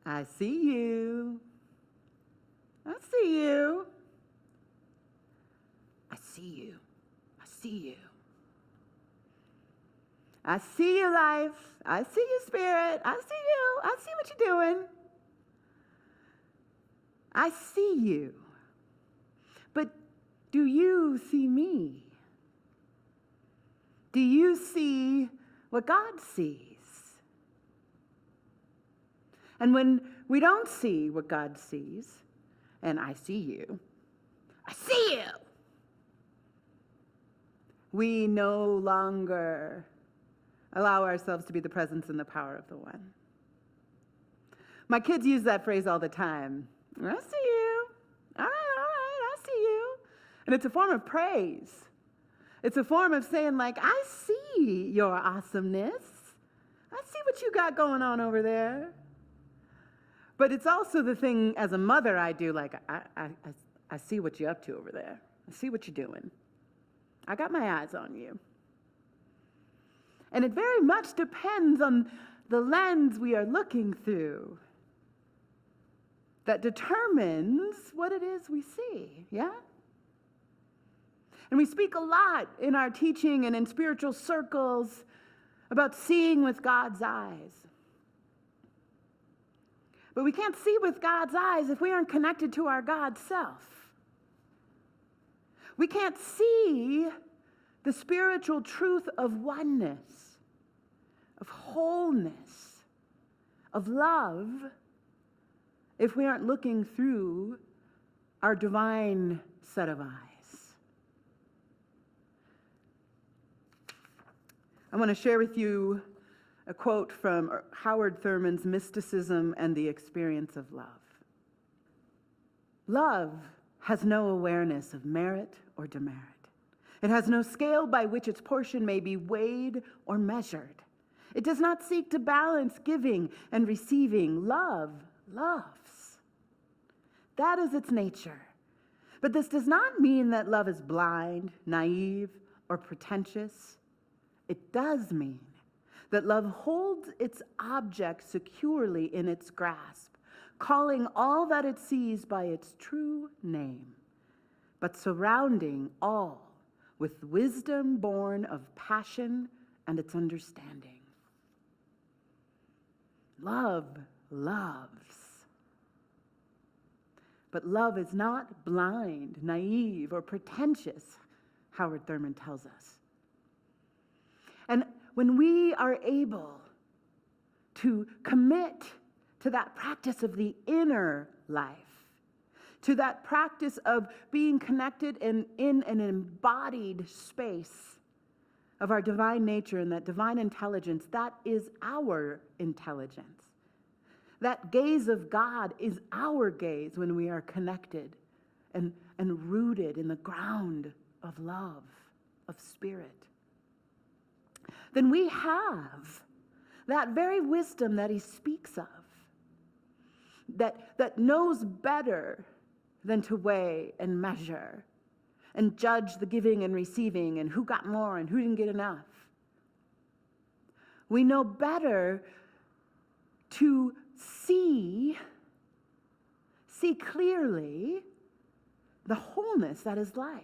I see you. I see you. I see you. I see you. I see you, life. I see you, spirit. I see you. I see what you're doing. I see you. But do you see me? Do you see what God sees? And when we don't see what God sees, and I see you, I see you, we no longer allow ourselves to be the presence and the power of the one. My kids use that phrase all the time. I see you. All right, I see you. And it's a form of praise. It's a form of saying, like, I see your awesomeness. I see what you got going on over there. But it's also the thing as a mother I do, like, I see what you're up to over there. I see what you're doing. I got my eyes on you. And it very much depends on the lens we are looking through that determines what it is we see, yeah? And we speak a lot in our teaching and in spiritual circles about seeing with God's eyes. But we can't see with God's eyes if we aren't connected to our God self. We can't see the spiritual truth of oneness, of wholeness, of love, if we aren't looking through our divine set of eyes. I want to share with you a quote from Howard Thurman's Mysticism and the Experience of Love. Love has no awareness of merit or demerit. It has no scale by which its portion may be weighed or measured. It does not seek to balance giving and receiving. Love loves. That is its nature. But this does not mean that love is blind, naive, or pretentious. It does mean that love holds its object securely in its grasp, calling all that it sees by its true name, but surrounding all with wisdom born of passion and its understanding. Love loves. But love is not blind, naive, or pretentious, Howard Thurman tells us. And when we are able to commit to that practice of the inner life, to that practice of being connected in an embodied space of our divine nature and that divine intelligence, that is our intelligence. That gaze of God is our gaze when we are connected and rooted in the ground of love, of spirit. Then we have that very wisdom that he speaks of, that knows better than to weigh and measure and judge the giving and receiving and who got more and who didn't get enough. We know better to see clearly the wholeness that is life.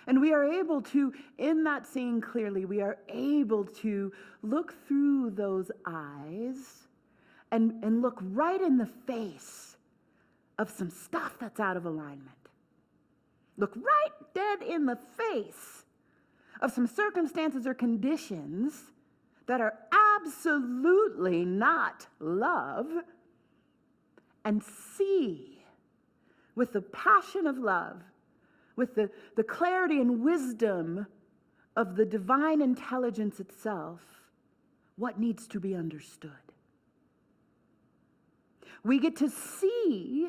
And we are able to, in that seeing clearly, we are able to look through those eyes and look right in the face of some stuff that's out of alignment. Look right dead in the face of some circumstances or conditions that are absolutely not love, and see with the passion of love, with the clarity and wisdom of the divine intelligence itself, what needs to be understood. We get to see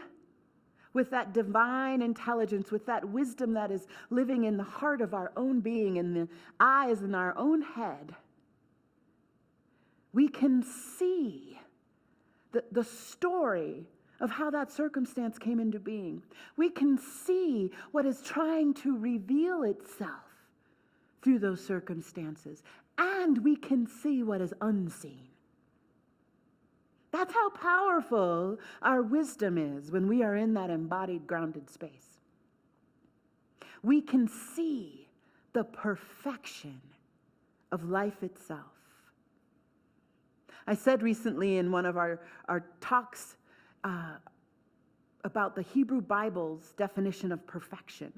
with that divine intelligence, with that wisdom that is living in the heart of our own being, in the eyes in our own head. We can see the story of how that circumstance came into being. We can see what is trying to reveal itself through those circumstances. And we can see what is unseen. That's how powerful our wisdom is when we are in that embodied, grounded space. We can see the perfection of life itself. I said recently in one of our talks about the Hebrew Bible's definition of perfection,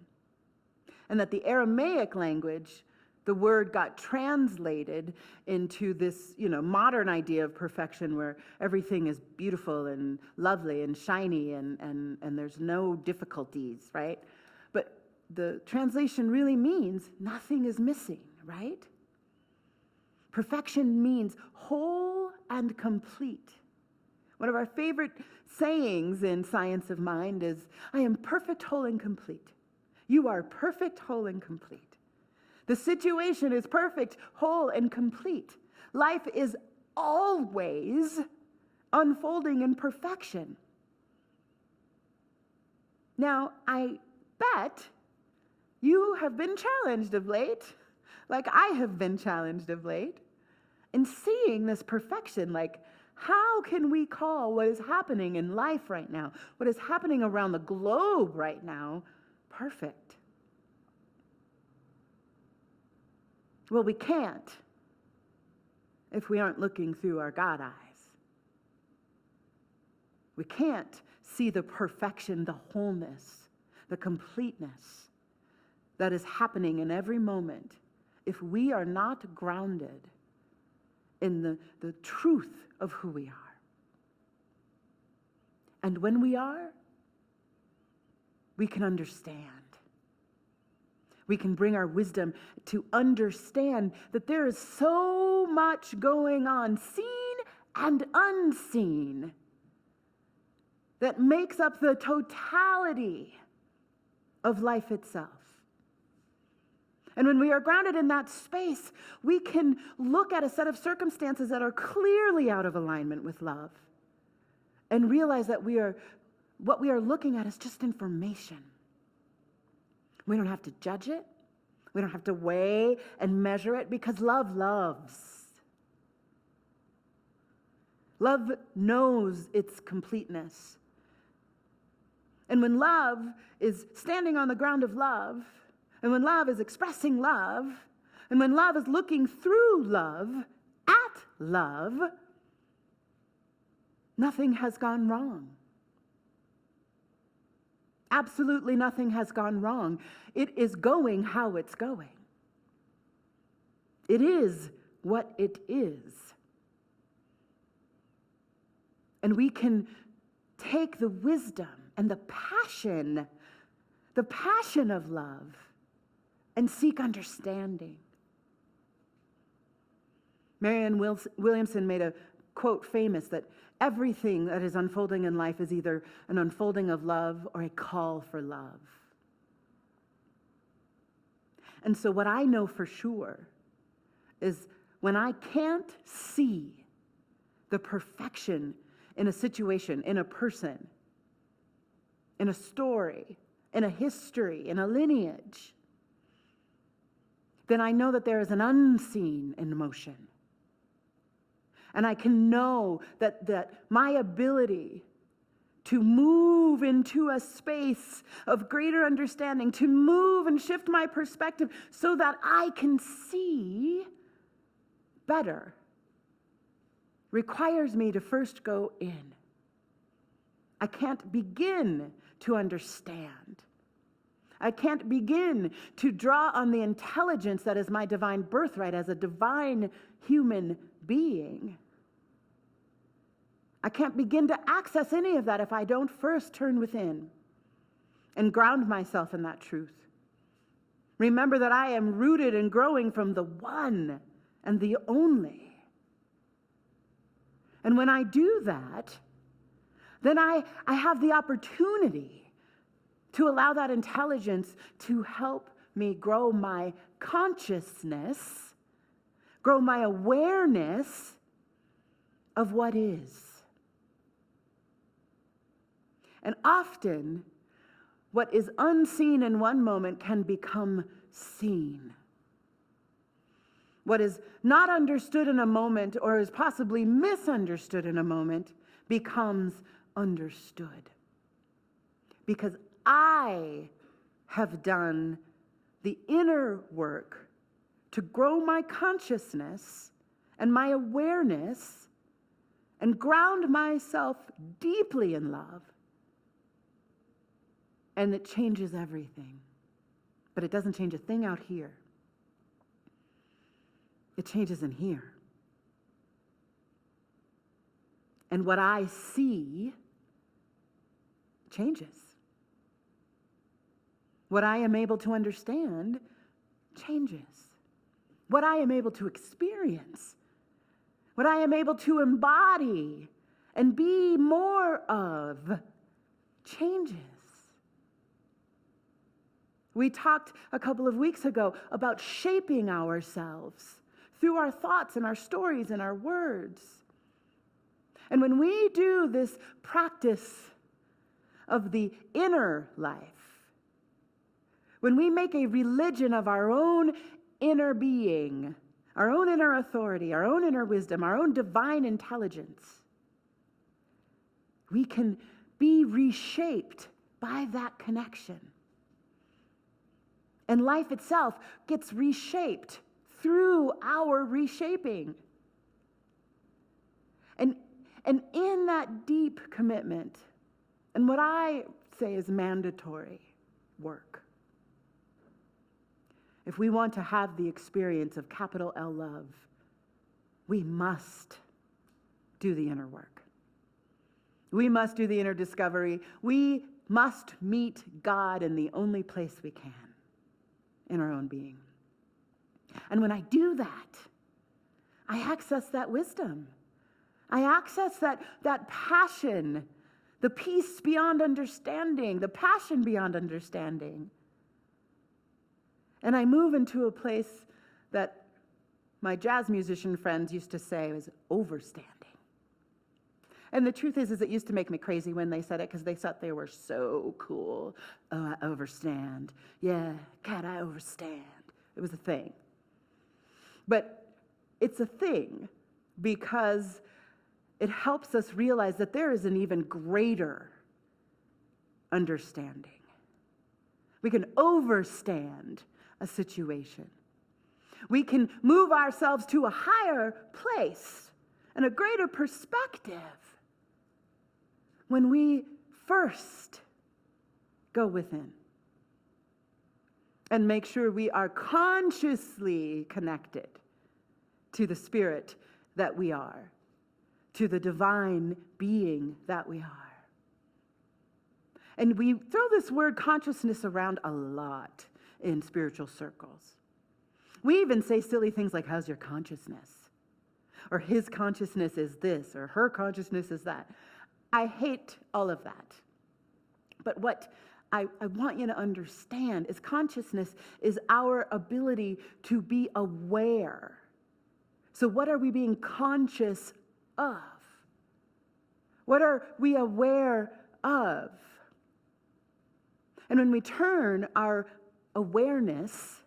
and that the Aramaic language, the word got translated into this, modern idea of perfection where everything is beautiful and lovely and shiny and there's no difficulties, right? But the translation really means nothing is missing, right? Perfection means whole and complete. One of our favorite sayings in Science of Mind is, I am perfect, whole, and complete. You are perfect, whole, and complete. The situation is perfect, whole, and complete. Life is always unfolding in perfection. Now, I bet you have been challenged of late, like I have been challenged of late, in seeing this perfection. Like, how can we call what is happening in life right now, what is happening around the globe right now, perfect? Well, we can't if we aren't looking through our God eyes. We can't see the perfection, the wholeness, the completeness that is happening in every moment if we are not grounded in the truth of who we are. And when we are, we can understand. We can bring our wisdom to understand that there is so much going on, seen and unseen, that makes up the totality of life itself. And when we are grounded in that space, we can look at a set of circumstances that are clearly out of alignment with love and realize that what we are looking at is just information. We don't have to judge it. We don't have to weigh and measure it because love loves. Love knows its completeness. And when love is standing on the ground of love, and when love is expressing love, and when love is looking through love at love, nothing has gone wrong. Absolutely nothing has gone wrong. It is going how it's going. It is what it is. And we can take the wisdom and the passion of love, and seek understanding. Marianne Williamson made a quote famous that everything that is unfolding in life is either an unfolding of love or a call for love. And so what I know for sure is when I can't see the perfection in a situation, in a person, in a story, in a history, in a lineage, then I know that there is an unseen in motion. And I can know that my ability to move into a space of greater understanding, to move and shift my perspective so that I can see better, requires me to first go in. I can't begin to understand. I can't begin to draw on the intelligence that is my divine birthright as a divine human being. I can't begin to access any of that if I don't first turn within and ground myself in that truth. Remember that I am rooted and growing from the one and the only. And when I do that, then I have the opportunity to allow that intelligence to help me grow my consciousness, grow my awareness of what is. And often, what is unseen in one moment can become seen. What is not understood in a moment or is possibly misunderstood in a moment becomes understood. Because I have done the inner work to grow my consciousness and my awareness and ground myself deeply in love. And it changes everything. But it doesn't change a thing out here. It changes in here. And what I see changes. What I am able to understand changes. What I am able to experience, what I am able to embody and be more of changes. We talked a couple of weeks ago about shaping ourselves through our thoughts and our stories and our words. And when we do this practice of the inner life, when we make a religion of our own inner being, our own inner authority, our own inner wisdom, our own divine intelligence, we can be reshaped by that connection. And life itself gets reshaped through our reshaping. And in that deep commitment, and what I say is mandatory work, if we want to have the experience of capital L love, we must do the inner work. We must do the inner discovery. We must meet God in the only place we can, in our own being. And when I do that, I access that wisdom. I access that passion, the peace beyond understanding, the passion beyond understanding. And I move into a place that my jazz musician friends used to say was overstanding. And the truth is it used to make me crazy when they said it because they thought they were so cool. Oh, I overstand. Yeah, God, I overstand. It was a thing. But it's a thing because it helps us realize that there is an even greater understanding. We can overstand a situation. We can move ourselves to a higher place and a greater perspective when we first go within and make sure we are consciously connected to the spirit that we are, to the divine being that we are. And we throw this word consciousness around a lot in spiritual circles. We even say silly things like, how's your consciousness? Or his consciousness is this, or her consciousness is that. I hate all of that. But what I want you to understand is consciousness is our ability to be aware. So what are we being conscious of? What are we aware of? And when we turn our awareness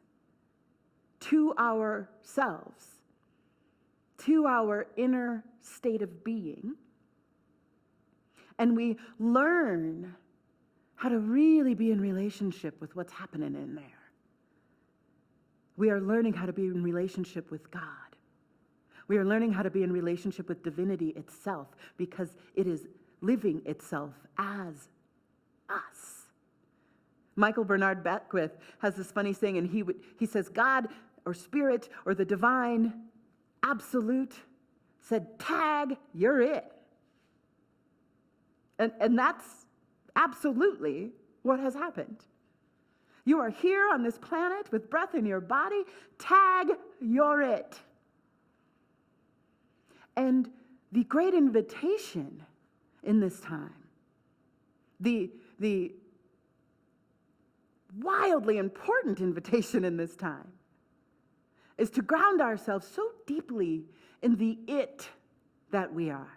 to ourselves, to our inner state of being, and we learn how to really be in relationship with what's happening in there, we are learning how to be in relationship with God. We are learning how to be in relationship with divinity itself because it is living itself as us. Michael Bernard Beckwith has this funny saying, and he says, God or spirit or the divine absolute said, tag, you're it. And that's absolutely what has happened. You are here on this planet with breath in your body. Tag, you're it. And the great invitation in this time, the wildly important invitation in this time, is to ground ourselves so deeply in the it that we are.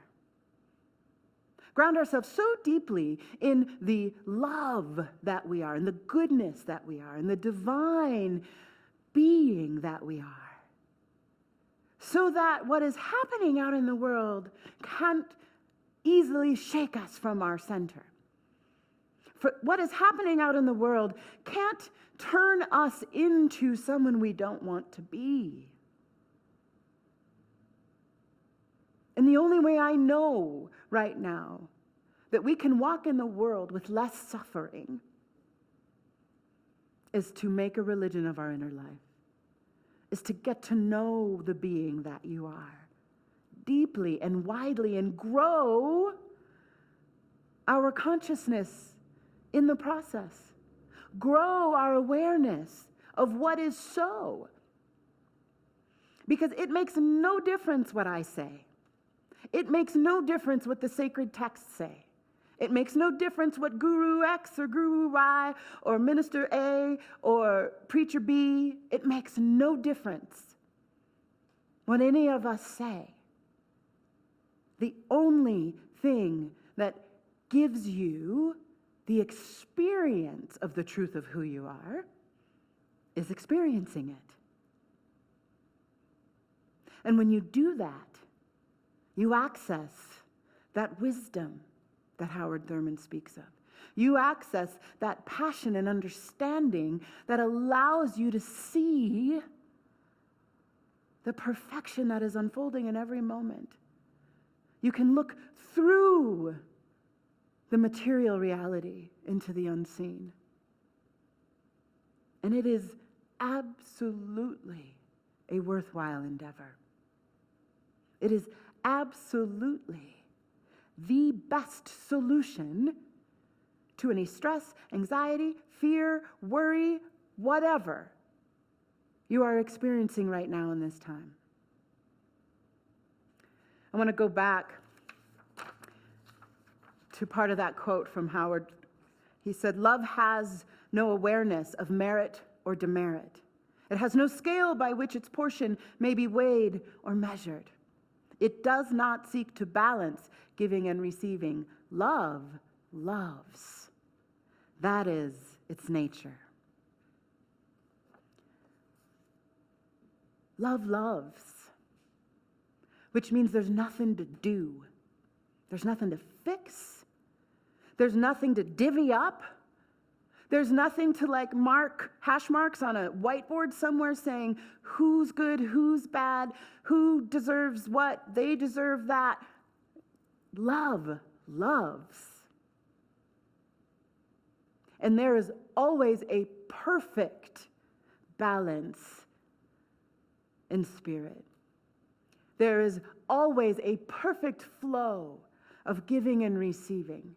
Ground ourselves so deeply in the love that we are, in the goodness that we are, in the divine being that we are. So that what is happening out in the world can't easily shake us from our center. For what is happening out in the world can't turn us into someone we don't want to be. And the only way I know right now that we can walk in the world with less suffering is to make a religion of our inner life, is to get to know the being that you are deeply and widely and grow our consciousness in the process. Grow our awareness of what is so. Because it makes no difference what I say. It makes no difference what the sacred texts say. It makes no difference what Guru X or Guru Y or Minister A or Preacher B, it makes no difference what any of us say. The only thing that gives you the experience of the truth of who you are is experiencing it. And when you do that, you access that wisdom that Howard Thurman speaks of. You access that passion and understanding that allows you to see the perfection that is unfolding in every moment. You can look through the material reality into the unseen. And it is absolutely a worthwhile endeavor. It is absolutely the best solution to any stress, anxiety, fear, worry, whatever you are experiencing right now in this time. I want to go back to part of that quote from Howard. He said, "Love has no awareness of merit or demerit. It has no scale by which its portion may be weighed or measured. It does not seek to balance giving and receiving. Love loves. That is its nature." Love loves, which means there's nothing to do. There's nothing to fix. There's nothing to divvy up. There's nothing to mark hash marks on a whiteboard somewhere saying who's good, who's bad, who deserves what, they deserve that. Love loves. And there is always a perfect balance in spirit. There is always a perfect flow of giving and receiving.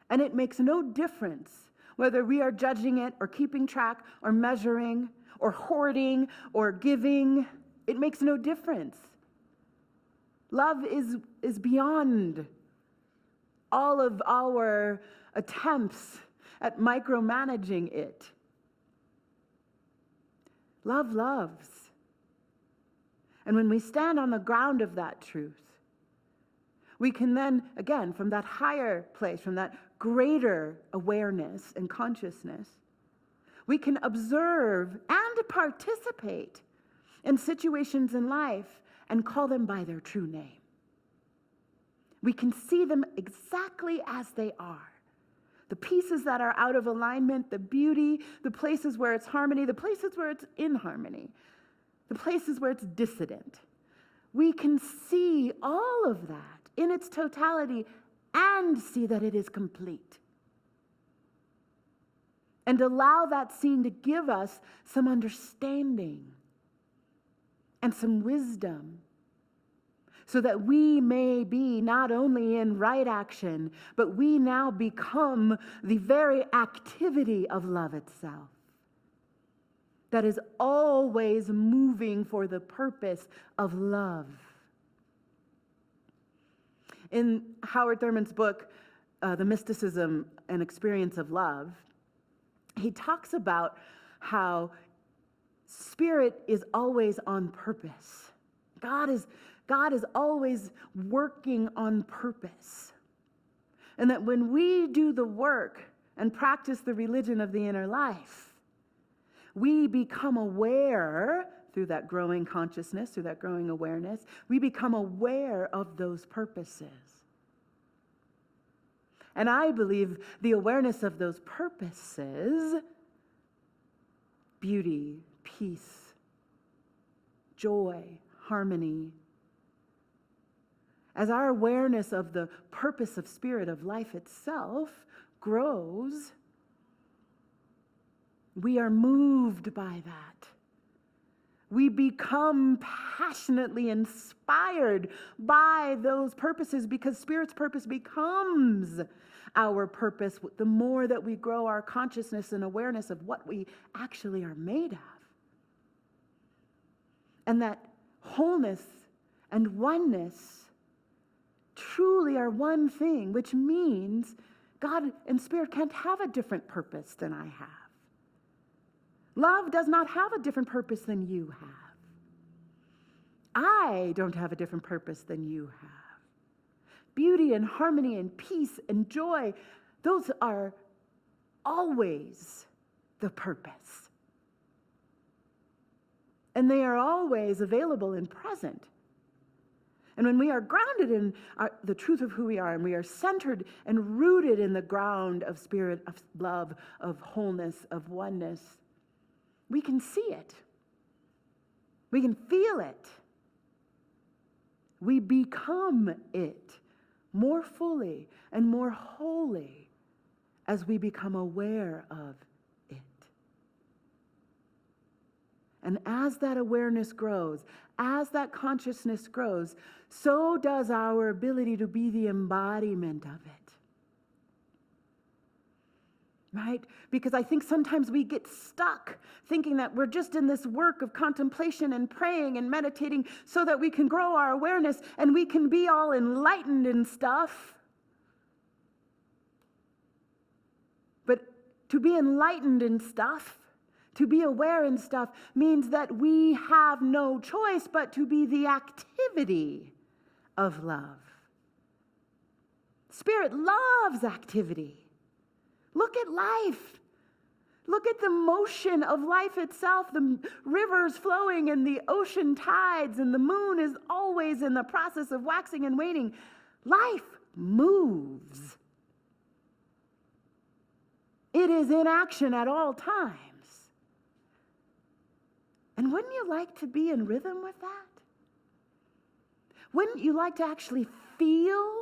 And it makes no difference whether we are judging it or keeping track or measuring or hoarding or giving. It makes no difference. Love is beyond all of our attempts at micromanaging it. Love loves. And when we stand on the ground of that truth, we can then, again, from that higher place, from that greater awareness and consciousness, we can observe and participate in situations in life and call them by their true name. We can see them exactly as they are. The pieces that are out of alignment, the beauty, the places where it's harmony, the places where it's inharmony, the places where it's dissident. We can see all of that in its totality and see that it is complete. And allow that scene to give us some understanding and some wisdom so that we may be not only in right action, but we now become the very activity of love itself that is always moving for the purpose of love. In Howard Thurman's book, The Mysticism and Experience of Love, he talks about how spirit is always on purpose. God is always working on purpose. And that when we do the work and practice the religion of the inner life, we become aware through that growing consciousness, through that growing awareness, we become aware of those purposes. And I believe the awareness of those purposes, beauty, peace, joy, harmony, as our awareness of the purpose of spirit, of life itself, grows, we are moved by that. We become passionately inspired by those purposes because Spirit's purpose becomes our purpose the more that we grow our consciousness and awareness of what we actually are made of. And that wholeness and oneness truly are one thing, which means God and Spirit can't have a different purpose than I have. Love does not have a different purpose than you have. I don't have a different purpose than you have. Beauty and harmony and peace and joy, those are always the purpose. And they are always available and present. And when we are grounded in the truth of who we are, and we are centered and rooted in the ground of spirit, of love, of wholeness, of oneness, we can see it. We can feel it. We become it more fully and more wholly as we become aware of it. And as that awareness grows, as that consciousness grows, so does our ability to be the embodiment of it. Right? Because I think sometimes we get stuck thinking that we're just in this work of contemplation and praying and meditating so that we can grow our awareness and we can be all enlightened and stuff. But to be enlightened and stuff, to be aware and stuff, means that we have no choice but to be the activity of love. Spirit loves activity. Look at life. Look at the motion of life itself, the rivers flowing and the ocean tides, and the moon is always in the process of waxing and waning. Life moves. It is in action at all times. And wouldn't you like to be in rhythm with that? Wouldn't you like to actually feel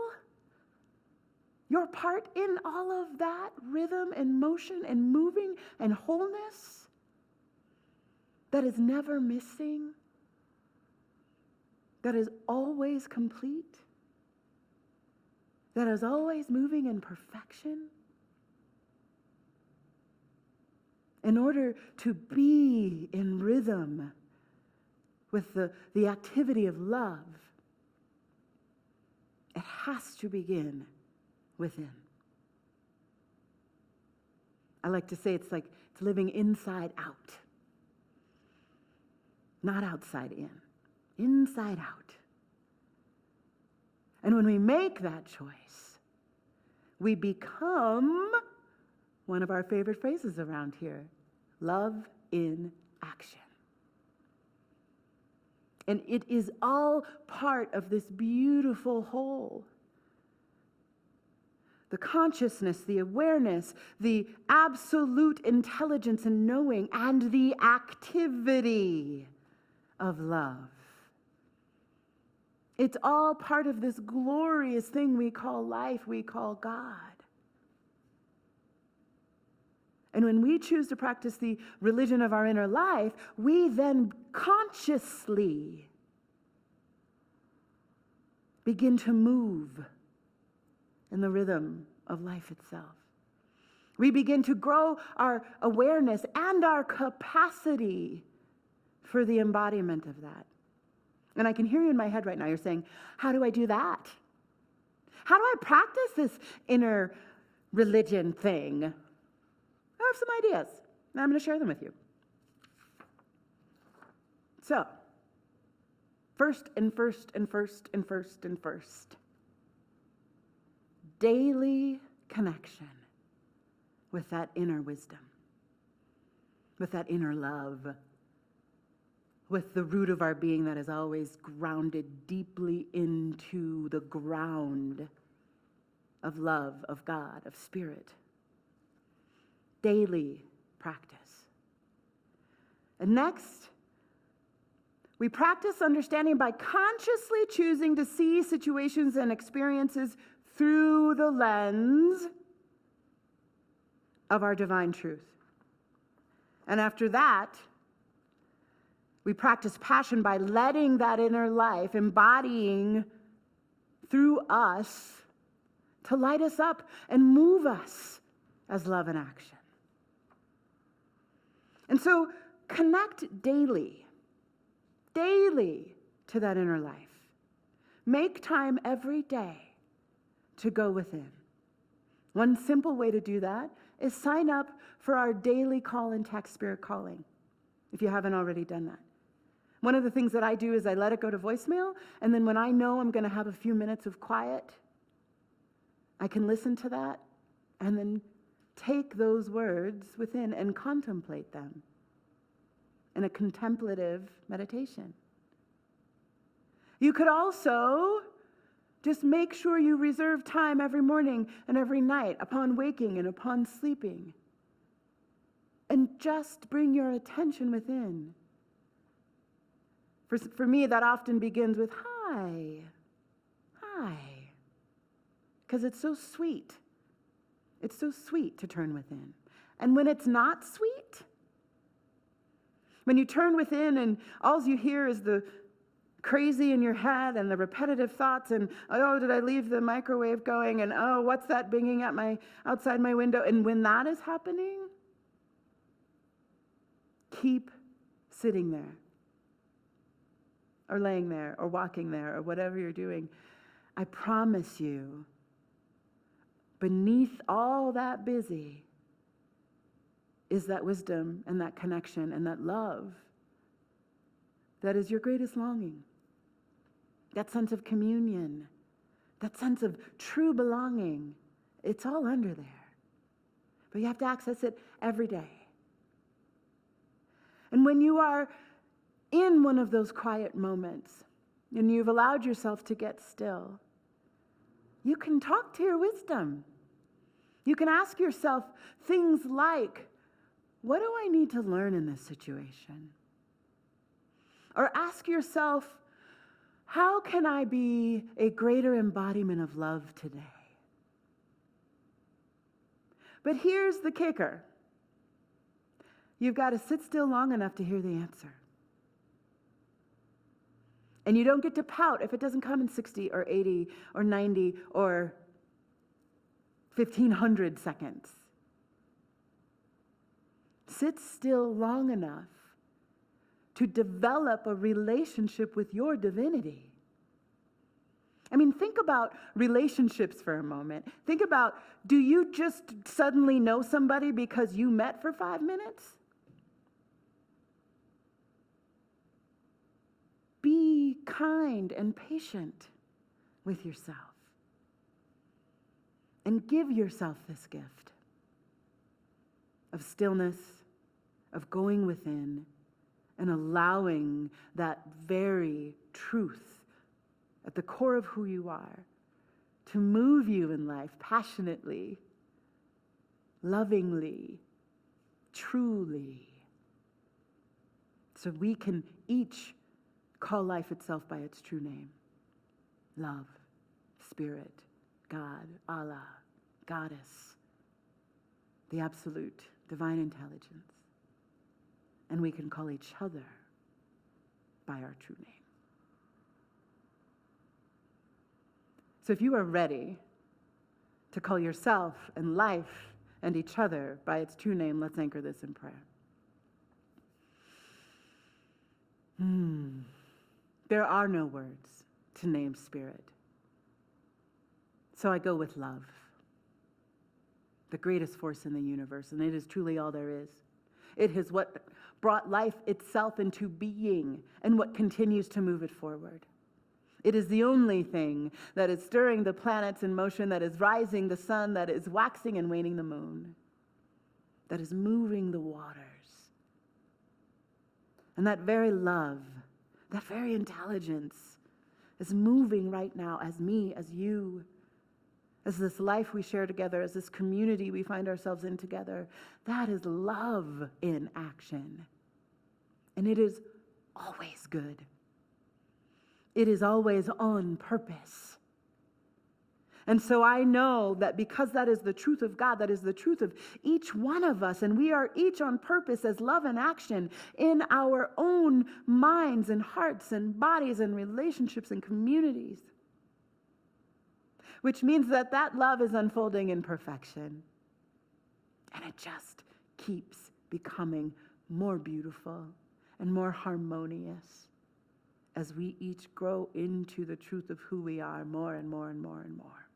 your part in all of that rhythm and motion and moving and wholeness that is never missing, that is always complete, that is always moving in perfection? In order to be in rhythm with the activity of love, it has to begin within. I like to say it's living inside out, not outside in, inside out. And when we make that choice, we become one of our favorite phrases around here, love in action. And it is all part of this beautiful whole. The consciousness, the awareness, the absolute intelligence and knowing, and the activity of love. It's all part of this glorious thing we call life, we call God. And when we choose to practice the religion of our inner life, we then consciously begin to move in the rhythm of life itself. We begin to grow our awareness and our capacity for the embodiment of that. And I can hear you in my head right now. You're saying, how do I do that? How do I practice this inner religion thing? I have some ideas, and I'm going to share them with you. So, first, daily connection with that inner wisdom, with that inner love, with the root of our being that is always grounded deeply into the ground of love, of God, of spirit. Daily practice. And next, we practice understanding by consciously choosing to see situations and experiences through the lens of our divine truth. And after that, we practice passion by letting that inner life, embodying through us, to light us up and move us as love in action. And so connect daily to that inner life. Make time every day to go within. One simple way to do that is sign up for our daily call and text Spirit Calling, if you haven't already done that. One of the things that I do is I let it go to voicemail, and then when I know I'm going to have a few minutes of quiet, I can listen to that and then take those words within and contemplate them in a contemplative meditation. You could also just make sure you reserve time every morning and every night upon waking and upon sleeping. And just bring your attention within. For me, that often begins with, hi. Because it's so sweet. It's so sweet to turn within. And when it's not sweet, when you turn within and all you hear is the crazy in your head and the repetitive thoughts and, oh, did I leave the microwave going? And, oh, what's that binging at outside my window? And when that is happening, keep sitting there or laying there or walking there or whatever you're doing. I promise you, beneath all that busy is that wisdom and that connection and that love that is your greatest longing. That sense of communion, that sense of true belonging, it's all under there. But you have to access it every day. And when you are in one of those quiet moments and you've allowed yourself to get still, you can talk to your wisdom. You can ask yourself things like, what do I need to learn in this situation? Or ask yourself, how can I be a greater embodiment of love today? But here's the kicker. You've got to sit still long enough to hear the answer. And you don't get to pout if it doesn't come in 60 or 80 or 90 or 1,500 seconds. Sit still long enough to develop a relationship with your divinity. I mean, think about relationships for a moment. Think about, do you just suddenly know somebody because you met for 5 minutes? Be kind and patient with yourself. And give yourself this gift of stillness, of going within, and allowing that very truth at the core of who you are to move you in life passionately, lovingly, truly, so we can each call life itself by its true name. Love, Spirit, God, Allah, Goddess, the absolute, divine intelligence. And we can call each other by our true name. So if you are ready to call yourself and life and each other by its true name, let's anchor this in prayer. There are no words to name Spirit. So I go with love, the greatest force in the universe, and it is truly all there is. It is what brought life itself into being and what continues to move it forward. It is the only thing that is stirring the planets in motion, that is rising the sun, that is waxing and waning the moon, that is moving the waters. And that very love, that very intelligence is moving right now as me, as you, as this life we share together, as this community we find ourselves in together, that is love in action. And it is always good. It is always on purpose. And so I know that because that is the truth of God, that is the truth of each one of us, and we are each on purpose as love in action in our own minds and hearts and bodies and relationships and communities. Which means that that love is unfolding in perfection. And it just keeps becoming more beautiful and more harmonious as we each grow into the truth of who we are more and more and more and more.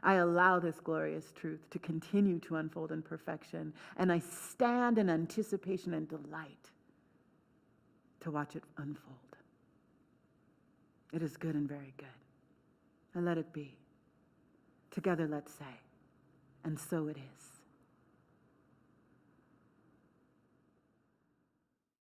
I allow this glorious truth to continue to unfold in perfection, and I stand in anticipation and delight to watch it unfold. It is good and very good. And let it be. Together let's say, and so it is.